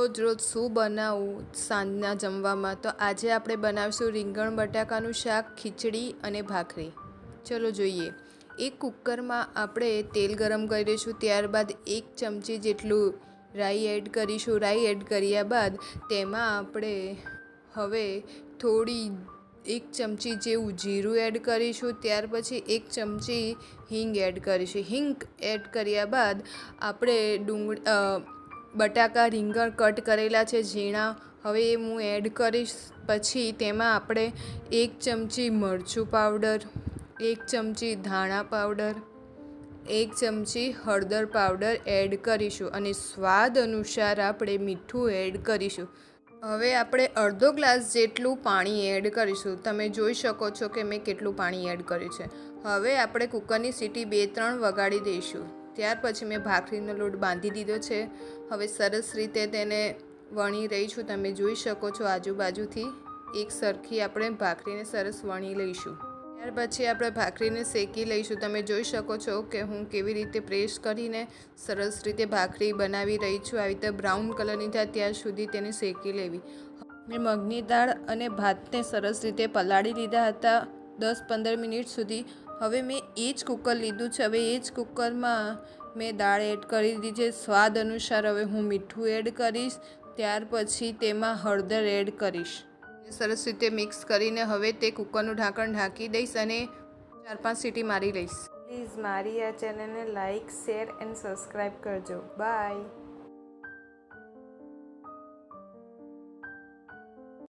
રોજ શું બનાવું સાંજના જમવામાં? તો આજે આપણે બનાવીશું રીંગણ બટાકાનું શાક, ખીચડી અને ભાખરી. ચલો જોઈએ. એક કુકરમાં આપણે તેલ ગરમ કરી દઈશું. ત્યારબાદ 1 ચમચી જેટલું રાઈ એડ કરીશું. રાઈ એડ કર્યા બાદ તેમાં આપણે હવે થોડી 1 ચમચી જેવું જીરું એડ કરીશું. ત્યાર પછી 1 ચમચી હિંગ એડ કરીશું. હિંગ એડ કર્યા બાદ આપણે બટાકા રીંગણ કટ કરેલા છે ઝીણા, હવે એ હું એડ કરીશ. પછી તેમાં આપણે 1 ચમચી મરચું પાવડર, 1 ચમચી ધાણા પાવડર, 1 ચમચી હળદર પાવડર એડ કરીશું અને સ્વાદ અનુસાર આપણે મીઠું એડ કરીશું. હવે આપણે અડધો ગ્લાસ જેટલું પાણી એડ કરીશું. તમે જોઈ શકો છો કે મેં કેટલું પાણી એડ કર્યું છે. હવે આપણે કુકરની સીટી 2-3 વગાડી દઈશું. ત્યાર પછી મેં ભાખરીનો લોટ બાંધી દીધો છે. હવે સરસ રીતે તેને વણી રહી છું. તમે જોઈ શકો છો આજુબાજુથી એક સરખી આપણે ભાખરીને સરસ વણી લઈશું. ત્યાર પછી આપણે ભાખરીને શેકી લઈશું. તમે જોઈ શકો છો કે હું કેવી રીતે પ્રેસ કરીને સરસ રીતે ભાખરી બનાવી રહી છું. આવી રીતે બ્રાઉન કલરની થાય ત્યાં સુધી તેને શેકી લેવી. મેં મગની દાળ અને ભાતને સરસ રીતે પલાળી લીધા હતા 10-15 મિનિટ સુધી. હવે મેં એ જ કુકર લીધું છે. હવે એ જ કુકરમાં મેં દાળ એડ કરી દીધી છે. સ્વાદ અનુસાર હવે હું મીઠું એડ કરીશ. ત્યાર પછી તેમાં હળદર એડ કરીશ. સરસ રીતે મિક્સ કરીને હવે તે કુકરનું ઢાંકણ ઢાંકી દઈશ અને 4-5 સીટી મારી લઈશ. પ્લીઝ મારી આ ચેનલને લાઇક, શેર એન્ડ સબસ્ક્રાઈબ કરજો. બાય.